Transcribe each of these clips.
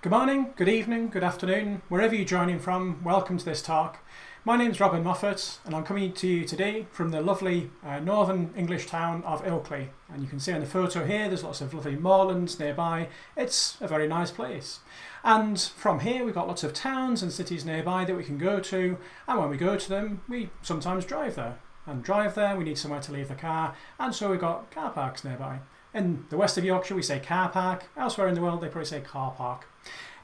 Good morning, good evening, good afternoon, wherever you're joining from, welcome to this talk. My name's Robin Moffat and I'm coming to you today from the lovely northern English town of Ilkley. And you can see on the photo here there's lots of lovely moorlands nearby. It's a very nice place. And from here we've got lots of towns and cities nearby that we can go to, and when we go to them we sometimes drive there. And drive there we need somewhere to leave the car, and so we've got car parks nearby. In the west of Yorkshire we say car park, elsewhere in the world they probably say car park.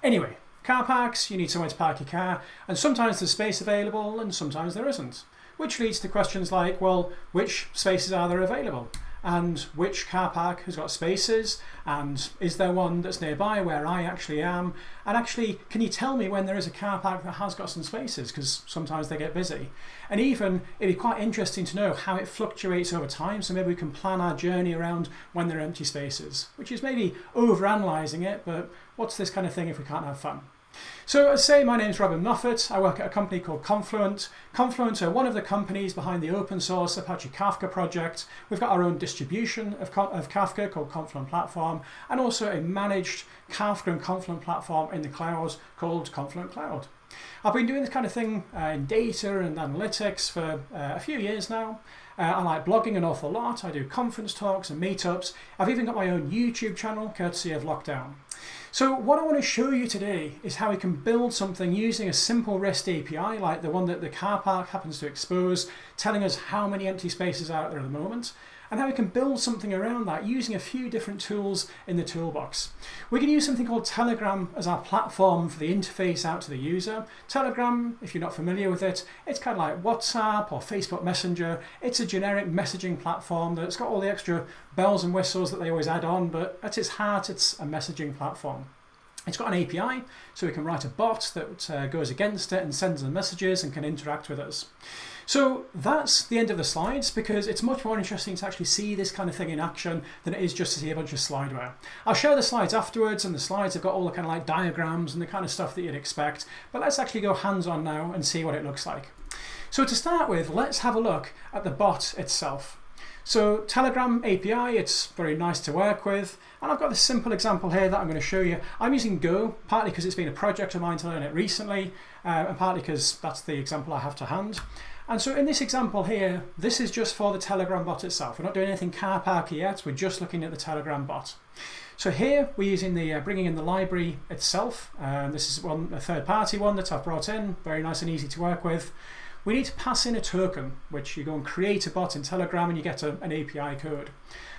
Anyway, car parks, you need somewhere to park your car, and sometimes there's space available and sometimes there isn't. Which leads to questions like, well, which spaces are there available? And which car park has got spaces? And is there one that's nearby where I actually am? And actually, can you tell me when there is a car park that has got some spaces? Because sometimes they get busy. And even, it'd be quite interesting to know how it fluctuates over time, so maybe we can plan our journey around when there are empty spaces, which is maybe overanalyzing it, but what's this kind of thing if we can't have fun? So as I say, my name's Robin Moffat. I work at a company called Confluent. Confluent are one of the companies behind the open source Apache Kafka project. We've got our own distribution of Kafka called Confluent Platform, and also a managed Kafka and Confluent platform in the cloud called Confluent Cloud. I've been doing this kind of thing in data and analytics for a few years now. I like blogging an awful lot. I do conference talks and meetups. I've even got my own YouTube channel courtesy of Lockdown. So what I want to show you today is how we can build something using a simple REST API like the one that the car park happens to expose, telling us how many empty spaces are out there at the moment, and how we can build something around that using a few different tools in the toolbox. We can use something called Telegram as our platform for the interface out to the user. Telegram, if you're not familiar with it, it's kind of like WhatsApp or Facebook Messenger. It's a generic messaging platform that's got all the extra bells and whistles that they always add on, but at its heart, it's a messaging platform. It's got an API, so we can write a bot that goes against it and sends them messages and can interact with us. So that's the end of the slides, because it's much more interesting to actually see this kind of thing in action than it is just to see a bunch of slideware. I'll share the slides afterwards, and the slides have got all the kind of like diagrams and the kind of stuff that you'd expect, but let's actually go hands-on now and see what it looks like. So to start with, let's have a look at the bot itself. So Telegram API, it's very nice to work with, and I've got this simple example here that I'm going to show you. I'm using Go, partly because it's been a project of mine to learn it recently, and partly because that's the example I have to hand. And so in this example here, this is just for the Telegram bot itself. We're not doing anything car parky yet, we're just looking at the Telegram bot. So here we're using the bringing in the library itself. This is a third-party one that I've brought in, very nice and easy to work with. We need to pass in a token, which you go and create a bot in Telegram and you get an API code.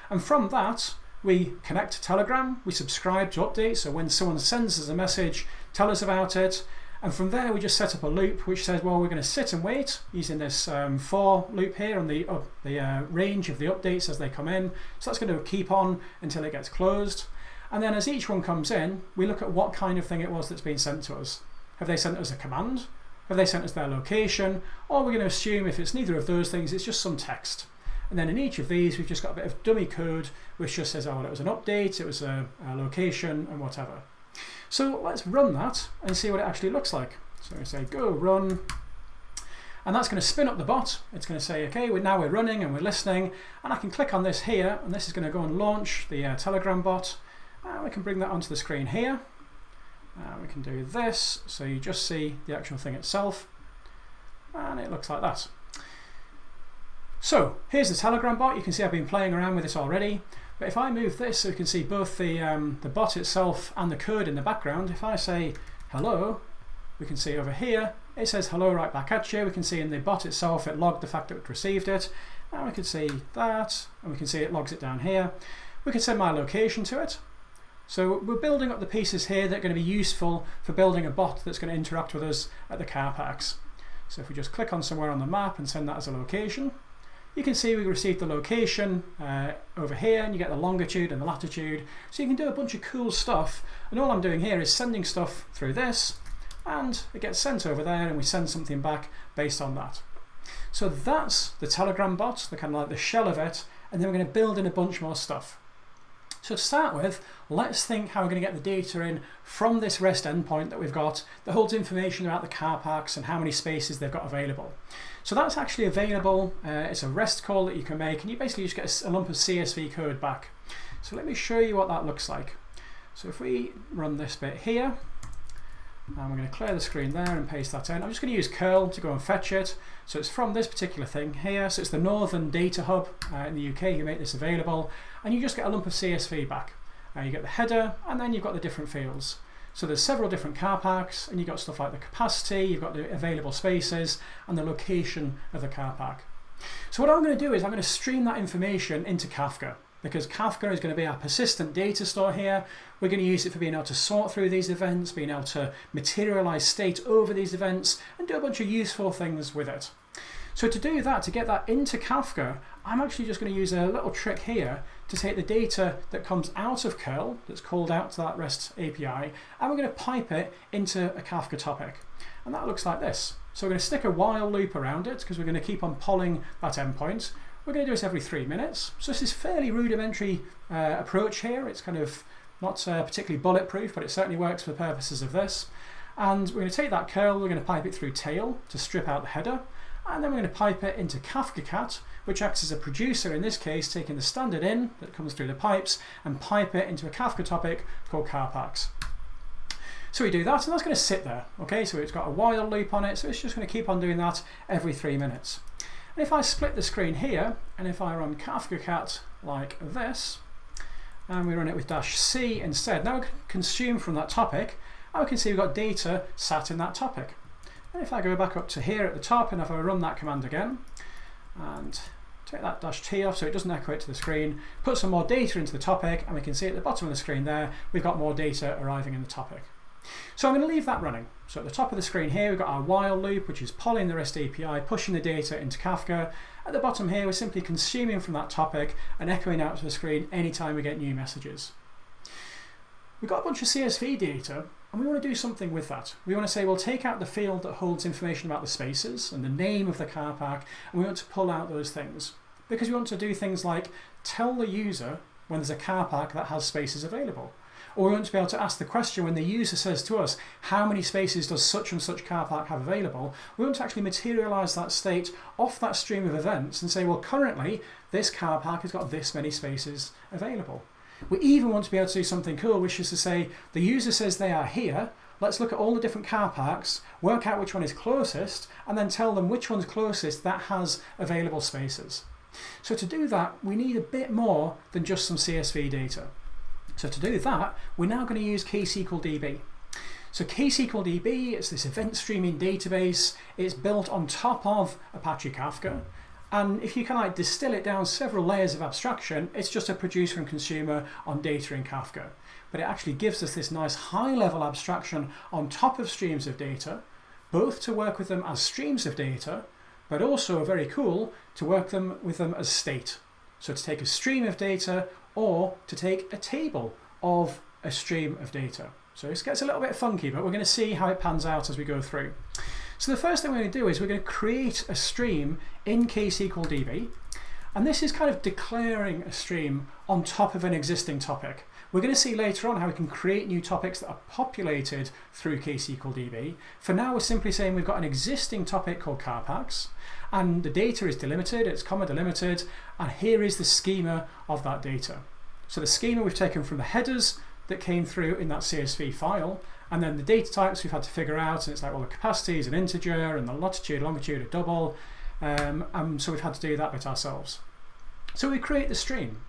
And from that, we connect to Telegram, we subscribe to updates, so when someone sends us a message, tell us about it. And from there, we just set up a loop which says, well, we're going to sit and wait using this for loop here on the range of the updates as they come in. So that's going to keep on until it gets closed. And then as each one comes in, we look at what kind of thing it was that's been sent to us. Have they sent us a command? Have they sent us their location? Or we're going to assume if it's neither of those things, it's just some text. And then in each of these, we've just got a bit of dummy code which just says, oh, well, it was an update, it was a location, and whatever. So let's run that and see what it actually looks like. So we say go run, and that's going to spin up the bot. It's going to say, okay, now we're running and we're listening, and I can click on this here, and this is going to go and launch the Telegram bot. And we can bring that onto the screen here. We can do this, so you just see the actual thing itself, and it looks like that. So here's the Telegram bot. You can see I've been playing around with this already. But if I move this so you can see both the bot itself and the code in the background, if I say hello, we can see over here, it says hello right back at you. We can see in the bot itself, it logged the fact that it received it. And we can see that, and we can see it logs it down here. We can send my location to it. So we're building up the pieces here that are going to be useful for building a bot that's going to interact with us at the car parks. So if we just click on somewhere on the map and send that as a location, you can see we received the location over here, and you get the longitude and the latitude. So you can do a bunch of cool stuff, and all I'm doing here is sending stuff through this, and it gets sent over there, and we send something back based on that. So that's the Telegram bot, the kind of like the shell of it, and then we're going to build in a bunch more stuff. So to start with, let's think how we're going to get the data in from this REST endpoint that we've got that holds information about the car parks and how many spaces they've got available. So that's actually available. It's a REST call that you can make, and you basically just get a lump of CSV code back. So let me show you what that looks like. So if we run this bit here, And we're going to clear the screen there and paste that in. I'm just going to use curl to go and fetch it. So it's from this particular thing here. So it's the Northern Data Hub in the UK who make this available. And you just get a lump of CSV back. You get the header, and then you've got the different fields. So there's several different car parks, and you've got stuff like the capacity, you've got the available spaces, and the location of the car park. So what I'm going to do is I'm going to stream that information into Kafka, because Kafka is going to be our persistent data store here. We're going to use it for being able to sort through these events, being able to materialize state over these events, and do a bunch of useful things with it. So to do that, to get that into Kafka, I'm actually just going to use a little trick here to take the data that comes out of curl, that's called out to that REST API, and we're going to pipe it into a Kafka topic. And that looks like this. So we're going to stick a while loop around it because we're going to keep on polling that endpoint. We're going to do this every 3 minutes. So this is fairly rudimentary approach here. It's kind of not particularly bulletproof, but it certainly works for the purposes of this. And we're going to take that curl, we're going to pipe it through tail to strip out the header. And then we're going to pipe it into Kafka cat, which acts as a producer in this case, taking the standard in that comes through the pipes and pipe it into a Kafka topic called car parks. So we do that, and that's going to sit there. Okay, so it's got a while loop on it, so it's just going to keep on doing that every 3 minutes. And if I split the screen here, and if I run Kafka cat like this, and we run it with -c instead, now we can consume from that topic, and we can see we've got data sat in that topic. And if I go back up to here at the top, and if I run that command again, and take that -t off so it doesn't echo it to the screen, put some more data into the topic, and we can see at the bottom of the screen there, we've got more data arriving in the topic. So I'm going to leave that running. So at the top of the screen here, we've got our while loop, which is polling the REST API, pushing the data into Kafka. At the bottom here, we're simply consuming from that topic and echoing out to the screen anytime we get new messages. We've got a bunch of CSV data, and we want to do something with that. We want to say, well, take out the field that holds information about the spaces and the name of the car park, and we want to pull out those things. Because we want to do things like tell the user when there's a car park that has spaces available. Or we want to be able to ask the question when the user says to us, how many spaces does such and such car park have available? We want to actually materialize that state off that stream of events and say, well, currently this car park has got this many spaces available. We even want to be able to do something cool, which is to say, the user says they are here, let's look at all the different car parks, work out which one is closest, and then tell them which one's closest that has available spaces. So to do that, we need a bit more than just some CSV data. So to do that, we're now going to use ksqlDB. So ksqlDB, it's this event streaming database. It's built on top of Apache Kafka. And if you can like distill it down several layers of abstraction, it's just a producer and consumer on data in Kafka. But it actually gives us this nice high-level abstraction on top of streams of data, both to work with them as streams of data, but also very cool to work with them as state. So to take a stream of data or to take a table of a stream of data. So this gets a little bit funky, but we're going to see how it pans out as we go through. So the first thing we're going to do is we're going to create a stream in ksqlDB, and this is kind of declaring a stream on top of an existing topic. We're going to see later on how we can create new topics that are populated through ksqlDB. For now, we're simply saying we've got an existing topic called car parks, and the data is delimited, it's comma delimited, and here is the schema of that data. So the schema we've taken from the headers that came through in that CSV file, and then the data types we've had to figure out, and it's like, well, the capacity is an integer, and the latitude, longitude are double, and so we've had to do that bit ourselves. So we create the stream,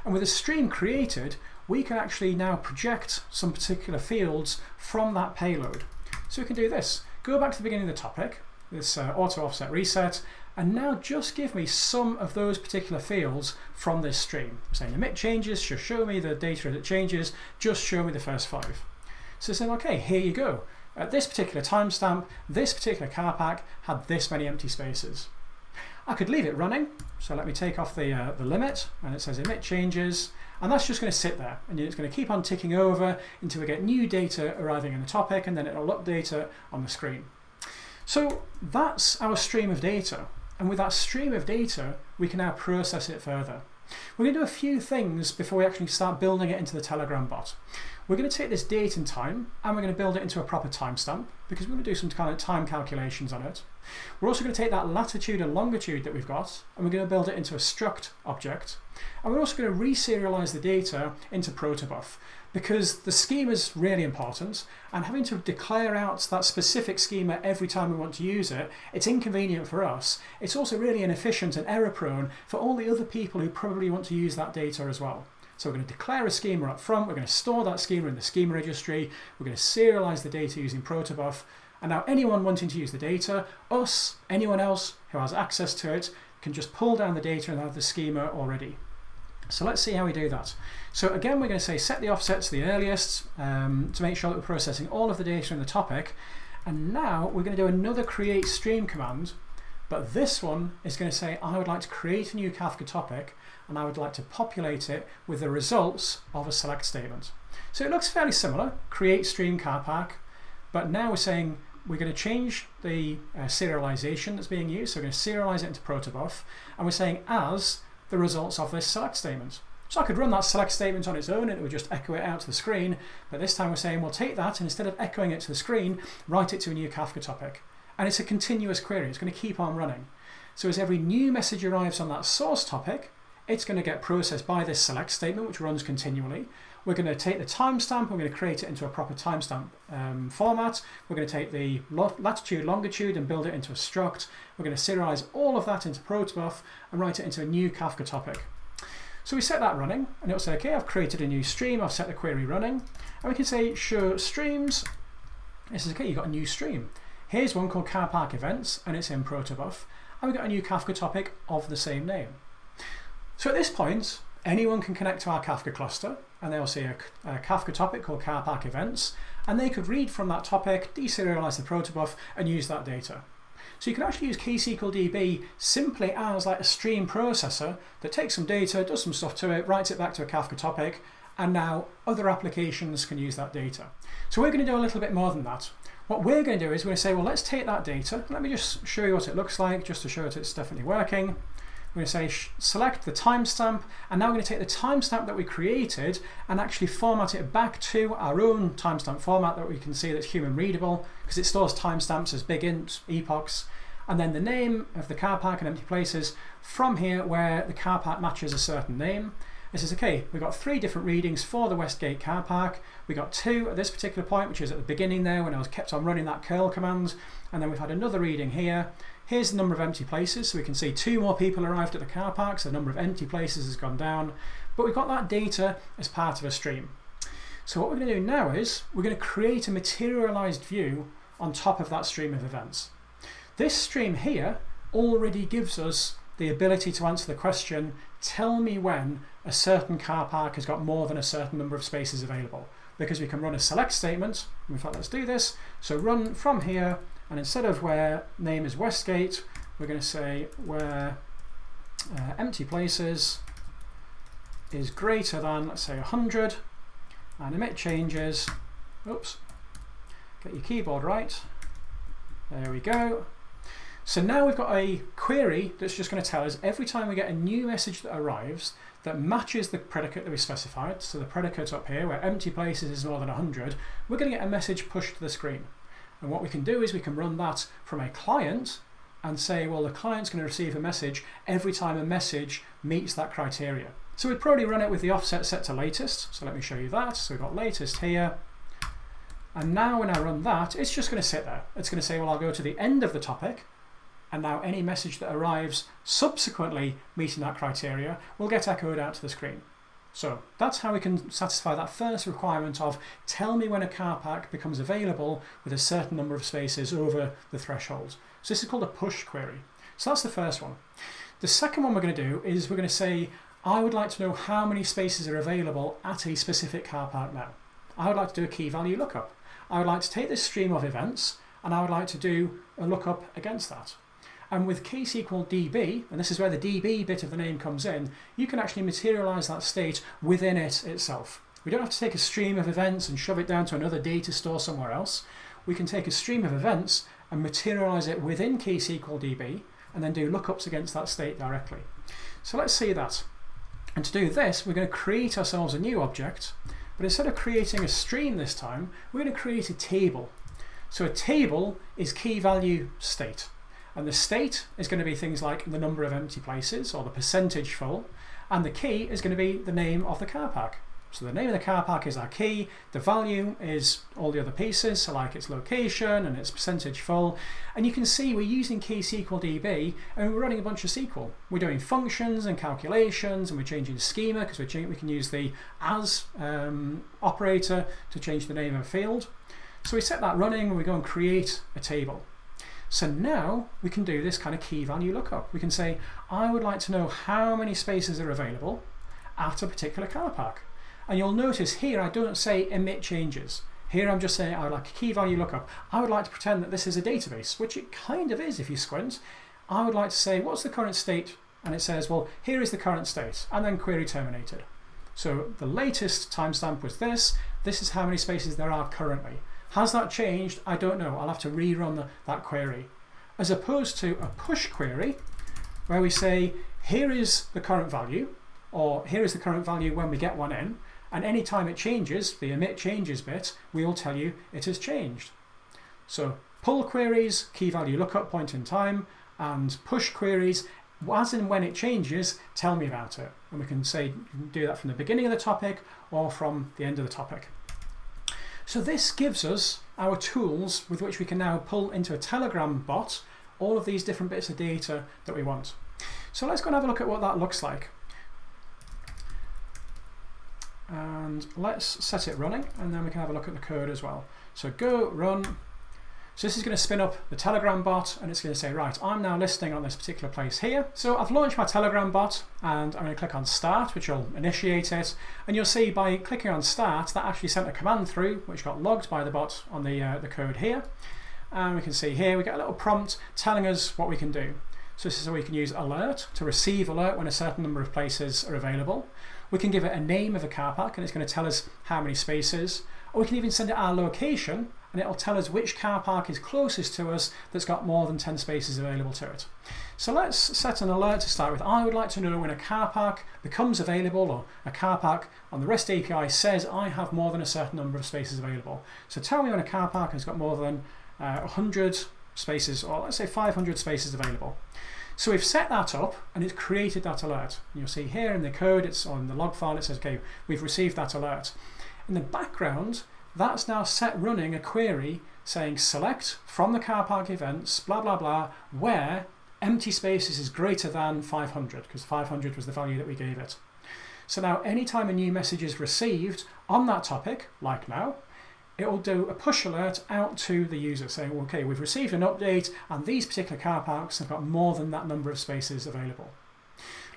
and with a stream created, we can actually now project some particular fields from that payload. So we can do this. Go back to the beginning of the topic, this auto offset reset, and now just give me some of those particular fields from this stream. We're saying emit changes, just show me the data that changes, just show me the first 5. So saying, okay, here you go. At this particular timestamp, this particular car park had this many empty spaces. I could leave it running, so let me take off the limit, and it says emit changes, and that's just going to sit there, and it's going to keep on ticking over until we get new data arriving in the topic, and then it'll update it on the screen. So that's our stream of data, and with that stream of data, we can now process it further. We're going to do a few things before we actually start building it into the Telegram bot. We're going to take this date and time, and we're going to build it into a proper timestamp, because we're going to do some kind of time calculations on it. We're also going to take that latitude and longitude that we've got, and we're going to build it into a struct object. And we're also going to reserialize the data into protobuf. because the schema is really important, and having to declare out that specific schema every time we want to use it, it's inconvenient for us. It's also really inefficient and error prone for all the other people who probably want to use that data as well. So we're going to declare a schema up front, we're going to store that schema in the schema registry, we're going to serialize the data using protobuf, and now anyone wanting to use the data, us, anyone else who has access to it, can just pull down the data and have the schema already. So let's see how we do that. So again, we're going to say set the offset to the earliest to make sure that we're processing all of the data in the topic. And now we're going to do another create stream command, but this one is going to say I would like to create a new Kafka topic and I would like to populate it with the results of a select statement. So it looks fairly similar, create stream car park, but now we're saying we're going to change the serialization that's being used. So we're going to serialize it into protobuf, and we're saying as the results of this select statement. So I could run that select statement on its own and it would just echo it out to the screen, but this time we're saying we'll take that and instead of echoing it to the screen, write it to a new Kafka topic. And it's a continuous query, it's going to keep on running. So as every new message arrives on that source topic, it's going to get processed by this select statement, which runs continually. We're going to take the timestamp, we're going to create it into a proper timestamp format. We're going to take the latitude, longitude and build it into a struct. We're going to serialize all of that into protobuf and write it into a new Kafka topic. So we set that running and it'll say, okay, I've created a new stream, I've set the query running. And we can say, show streams. It says, okay, you've got a new stream. Here's one called car park events and it's in protobuf. And we've got a new Kafka topic of the same name. So at this point, anyone can connect to our Kafka cluster and they'll see a Kafka topic called car park events, and they could read from that topic, deserialize the protobuf and use that data. So you can actually use ksqlDB simply as like a stream processor that takes some data, does some stuff to it, writes it back to a Kafka topic, and now other applications can use that data. So we're going to do a little bit more than that. What we're going to do is we're going to say, well, let's take that data. Let me just show you what it looks like, just to show that it's definitely working. We're going to say select the timestamp, and now we're going to take the timestamp that we created and actually format it back to our own timestamp format that we can see that's human readable, because it stores timestamps as big int epochs, and then the name of the car park and empty places from here where the car park matches a certain name. This is okay, we've got 3 different readings for the Westgate car park. We got 2 at this particular point, which is at the beginning there when I was kept on running that curl command, and then we've had another reading here. Here's the number of empty places, so we can see 2 more people arrived at the car park, so the number of empty places has gone down, but we've got that data as part of a stream. So what we're going to do now is we're going to create a materialized view on top of that stream of events. This stream here already gives us the ability to answer the question, tell me when a certain car park has got more than a certain number of spaces available, because we can run a select statement. In fact, let's do this. So run from here, and instead of where name is Westgate, we're going to say where empty places is greater than, let's say, 100, and emit changes. Oops, get your keyboard right. There we go. So now we've got a query that's just going to tell us every time we get a new message that arrives that matches the predicate that we specified. So the predicate up here where empty places is more than 100, we're going to get a message pushed to the screen. And what we can do is we can run that from a client and say, well, the client's going to receive a message every time a message meets that criteria. So we'd probably run it with the offset set to latest. So let me show you that. So we've got latest here. And now when I run that, it's just going to sit there. It's going to say, well, I'll go to the end of the topic. And now any message that arrives subsequently meeting that criteria will get echoed out to the screen. So that's how we can satisfy that first requirement of tell me when a car park becomes available with a certain number of spaces over the threshold. So this is called a push query. So that's the first one. The second one we're going to do is we're going to say, I would like to know how many spaces are available at a specific car park now. I would like to do a key value lookup. I would like to take this stream of events and I would like to do a lookup against that. And with ksqlDB, and this is where the DB bit of the name comes in, you can actually materialize that state within it itself. We don't have to take a stream of events and shove it down to another data store somewhere else. We can take a stream of events and materialize it within ksqlDB and then do lookups against that state directly. So let's see that. And to do this, we're going to create ourselves a new object, but instead of creating a stream this time, we're going to create a table. So a table is key value state. And the state is going to be things like the number of empty places or the percentage full, and the key is going to be the name of the car park. So the name of the car park is our key, the value is all the other pieces, so like its location and its percentage full. And you can see we're using ksqlDB and we're running a bunch of SQL. We're doing functions and calculations, and we're changing the schema because we can use the as operator to change the name of a field. So we set that running and we go and create a table. So now we can do this kind of key value lookup. We can say, I would like to know how many spaces are available at a particular car park. And you'll notice here I don't say emit changes. Here I'm just saying I would like a key value lookup. I would like to pretend that this is a database, which it kind of is if you squint. I would like to say, what's the current state? And it says, well, here is the current state, and then query terminated. So the latest timestamp was this. This is how many spaces there are currently. Has that changed? I don't know. I'll have to rerun that query. As opposed to a push query, where we say, here is the current value, or here is the current value when we get one in, and any time it changes, the emit changes bit, we will tell you it has changed. So pull queries, key value lookup point in time, and push queries, as and when it changes, tell me about it. And we can say, you can do that from the beginning of the topic or from the end of the topic. So this gives us our tools with which we can now pull into a Telegram bot all of these different bits of data that we want. So let's go and have a look at what that looks like. And let's set it running, and then we can have a look at the code as well. So go run. So this is going to spin up the Telegram bot, and it's going to say, right, I'm now listening on this particular place here. So I've launched my Telegram bot, and I'm going to click on start, which will initiate it. And you'll see by clicking on start, that actually sent a command through, which got logged by the bot on the code here. And we can see here, we get a little prompt telling us what we can do. So this is how we can use alert to receive alert when a certain number of places are available. We can give it a name of a car park, and it's going to tell us how many spaces. Or we can even send it our location, and it'll tell us which car park is closest to us that's got more than 10 spaces available to it. So let's set an alert to start with. I would like to know when a car park becomes available, or a car park on the REST API says I have more than a certain number of spaces available. So tell me when a car park has got more than 100 spaces, or let's say 500 spaces available. So we've set that up, and it's created that alert. You'll see here in the code, it's on the log file, it says, okay, we've received that alert. In the background, that's now set running a query saying select from the car park events, blah, blah, blah, where empty spaces is greater than 500, because 500 was the value that we gave it. So now anytime a new message is received on that topic, like now, it will do a push alert out to the user saying, okay, we've received an update and these particular car parks have got more than that number of spaces available.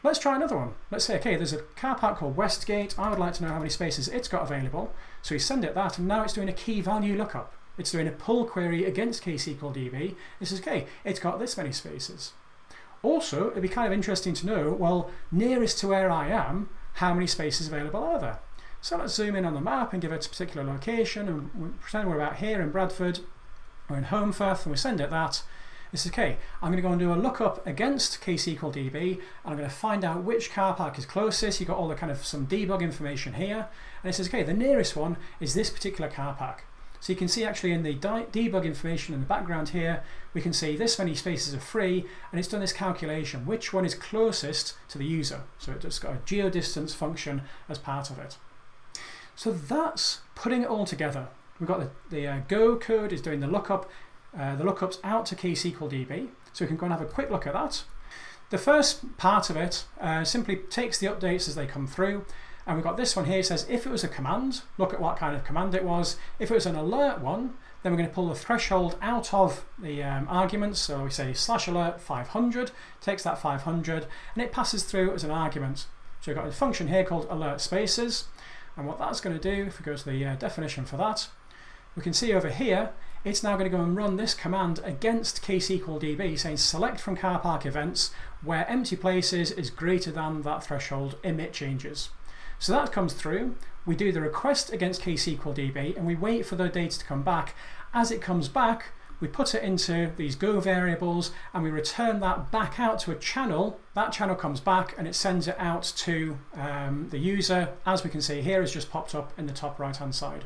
Let's try another one. Let's say, okay, there's a car park called Westgate. I would like to know how many spaces it's got available. So we send it that, and now it's doing a key value lookup. It's doing a pull query against ksqlDB. It says, okay, it's got this many spaces. Also, it'd be kind of interesting to know, well, nearest to where I am, how many spaces available are there? So let's zoom in on the map and give it a particular location, and we pretend we're about here in Bradford or in Holmfirth, and we send it that. It says, okay, I'm going to go and do a lookup against ksqlDB, and I'm going to find out which car park is closest. You've got all the kind of some debug information here, and it says, okay, the nearest one is this particular car park. So you can see actually in the debug information in the background here, we can see this many spaces are free, and it's done this calculation, which one is closest to the user. So it's just got a geodistance function as part of it. So that's putting it all together. We've got the Go code is doing the lookups out to ksqlDB. So we can go and have a quick look at that. The first part of it simply takes the updates as they come through. And we've got this one here, it says if it was a command, look at what kind of command it was. If it was an alert one, then we're going to pull the threshold out of the arguments. So we say /alert 500, takes that 500, and it passes through as an argument. So we've got a function here called alert spaces. And what that's going to do, if we go to the definition for that, we can see over here, it's now going to go and run this command against ksqlDB, saying select from car park events where empty places is greater than that threshold, emit changes. So that comes through, we do the request against ksqlDB, and we wait for the data to come back. As it comes back, we put it into these Go variables, and we return that back out to a channel. That channel comes back and it sends it out to the user. As we can see here, has just popped up in the top right hand side.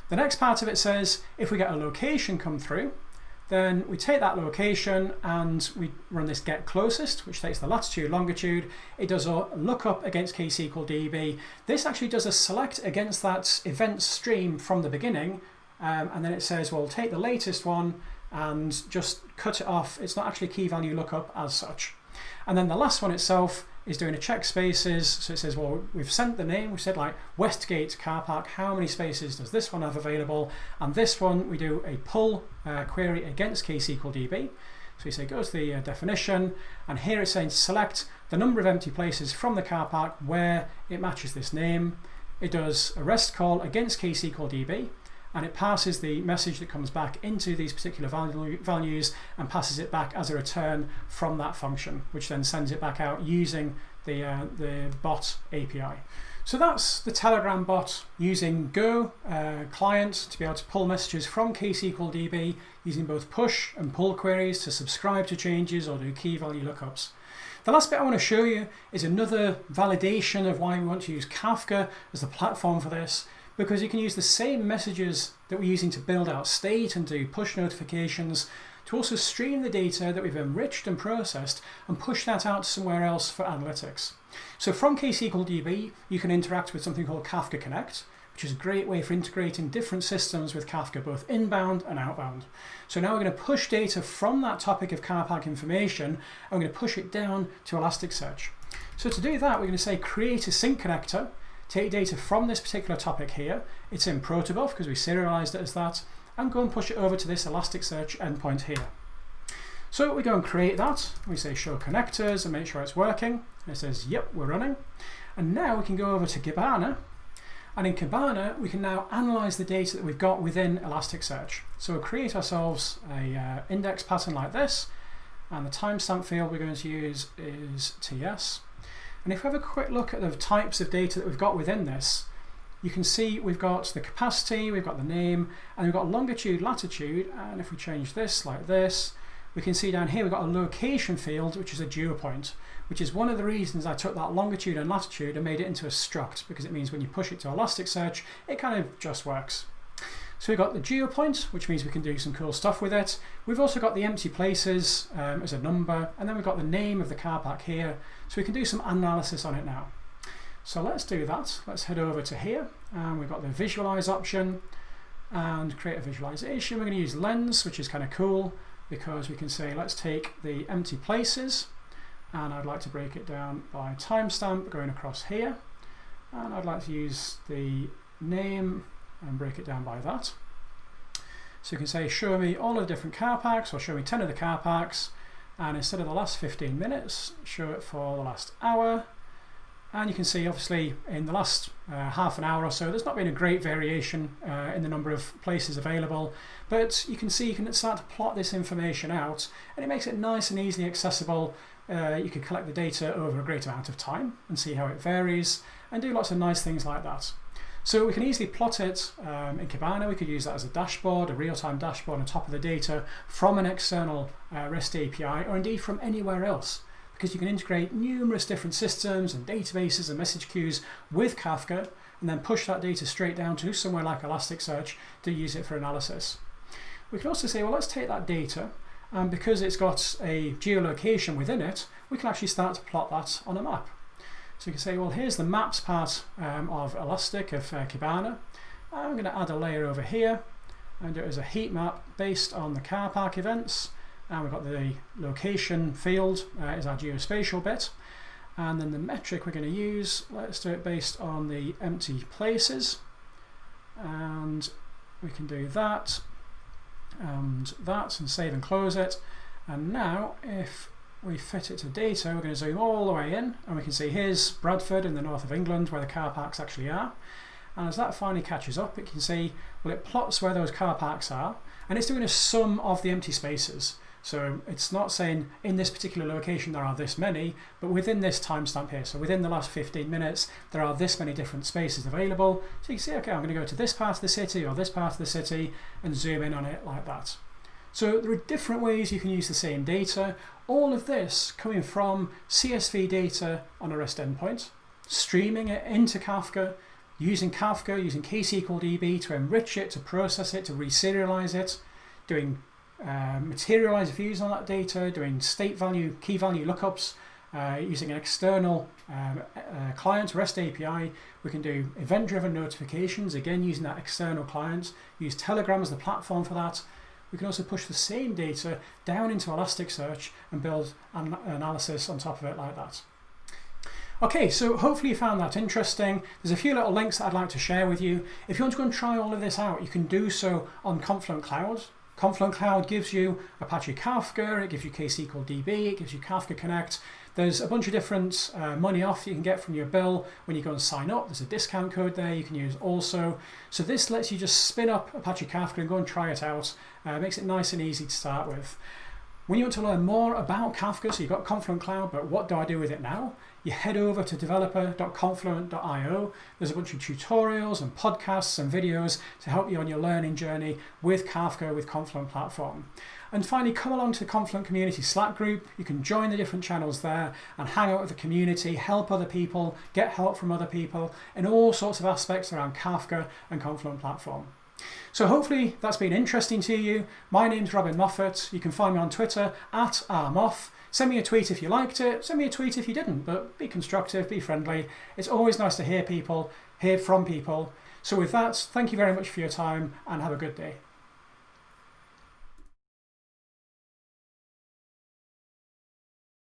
The next part of it says if we get a location come through, Then we take that location and we run this get closest, which takes the latitude, longitude. It does a lookup against ksqlDB. This actually does a select against that event stream from the beginning, and then it says, well, take the latest one and just cut it off. It's not actually key value lookup as such. And then the last one itself is doing a check spaces. So it says, well, we've sent the name. We said like Westgate car park. How many spaces does this one have available? And this one, we do a pull query against ksqlDB. So we say go to the definition, and here it's saying select the number of empty places from the car park where it matches this name. It does a REST call against ksqlDB, and it passes the message that comes back into these particular values and passes it back as a return from that function, which then sends it back out using the bot API. So that's the Telegram bot using Go client to be able to pull messages from ksqlDB using both push and pull queries to subscribe to changes or do key value lookups. The last bit I want to show you is another validation of why we want to use Kafka as the platform for this, because you can use the same messages that we're using to build out state and do push notifications to also stream the data that we've enriched and processed and push that out to somewhere else for analytics. So from ksqlDB, you can interact with something called Kafka Connect, which is a great way for integrating different systems with Kafka, both inbound and outbound. So now we're going to push data from that topic of car park information, and we're going to push it down to Elasticsearch. So to do that, we're going to say create a sync connector, take data from this particular topic here. It's in protobuf because we serialized it as that, and go and push it over to this Elasticsearch endpoint here. So we go and create that. We say show connectors and make sure it's working. And it says, yep, we're running. And now we can go over to Kibana. And in Kibana, we can now analyze the data that we've got within Elasticsearch. So we'll create ourselves a index pattern like this. And the timestamp field we're going to use is TS. And if we have a quick look at the types of data that we've got within this, you can see we've got the capacity, we've got the name, and we've got longitude, latitude. And if we change this like this, we can see down here we've got a location field, which is a geopoint, which is one of the reasons I took that longitude and latitude and made it into a struct, because it means when you push it to Elasticsearch, it kind of just works. So we've got the geopoint, which means we can do some cool stuff with it. We've also got the empty places as a number, and then we've got the name of the car park here, so we can do some analysis on it now. So let's do that. Let's head over to here, and we've got the visualize option and create a visualization. We're going to use lens, which is kind of cool because we can say let's take the empty places, and I'd like to break it down by timestamp going across here, and I'd like to use the name and break it down by that. So you can say show me all of the different car parks, or show me 10 of the car parks, and instead of the last 15 minutes, show it for the last hour. And you can see obviously in the last half an hour or so there's not been a great variation in the number of places available, but you can see you can start to plot this information out, and it makes it nice and easily accessible. You can collect the data over a great amount of time and see how it varies and do lots of nice things like that. So we can easily plot it in Kibana. We could use that as a dashboard, a real-time dashboard on top of the data from an external REST API, or indeed from anywhere else, because you can integrate numerous different systems and databases and message queues with Kafka and then push that data straight down to somewhere like Elasticsearch to use it for analysis. We can also say, well, let's take that data, and because it's got a geolocation within it, we can actually start to plot that on a map. So you can say, well, here's the maps part of Elastic, of Kibana. I'm going to add a layer over here and do it as a heat map based on the car park events. And we've got the location field is our geospatial bit. And then the metric we're going to use, let's do it based on the empty places. And we can do that and that and save and close it. And now if we fit it to data, we're going to zoom all the way in, and we can see here's Bradford in the north of England where the car parks actually are. And as that finally catches up, it can see, well, it plots where those car parks are, and it's doing a sum of the empty spaces. So it's not saying in this particular location there are this many, but within this timestamp here, so within the last 15 minutes, there are this many different spaces available. So you can see, okay, I'm going to go to this part of the city or this part of the city and zoom in on it like that. So there are different ways you can use the same data. All of this coming from CSV data on a REST endpoint, streaming it into Kafka, using ksqlDB to enrich it, to process it, to reserialize it, doing materialized views on that data, doing state value, key value lookups, using an external client, REST API. We can do event-driven notifications, again using that external client, use Telegram as the platform for that. We can also push the same data down into Elasticsearch and build an analysis on top of it like that. Okay, so hopefully you found that interesting. There's a few little links that I'd like to share with you. If you want to go and try all of this out, you can do so on Confluent Cloud. Confluent Cloud gives you Apache Kafka, it gives you ksqlDB, it gives you Kafka Connect. There's a bunch of different money off you can get from your bill when you go and sign up. There's a discount code there you can use also. So this lets you just spin up Apache Kafka and go and try it out. Makes it nice and easy to start with. When you want to learn more about Kafka, so you've got Confluent Cloud, but what do I do with it now? You head over to developer.confluent.io. There's a bunch of tutorials and podcasts and videos to help you on your learning journey with Kafka, with Confluent Platform. And finally, come along to the Confluent Community Slack group. You can join the different channels there and hang out with the community, help other people, get help from other people in all sorts of aspects around Kafka and Confluent Platform. So hopefully that's been interesting to you. My name's Robin Moffat. You can find me on Twitter @rmoff. Send me a tweet if you liked it. Send me a tweet if you didn't, but be constructive, be friendly. It's always nice to hear from people. So with that, thank you very much for your time and have a good day.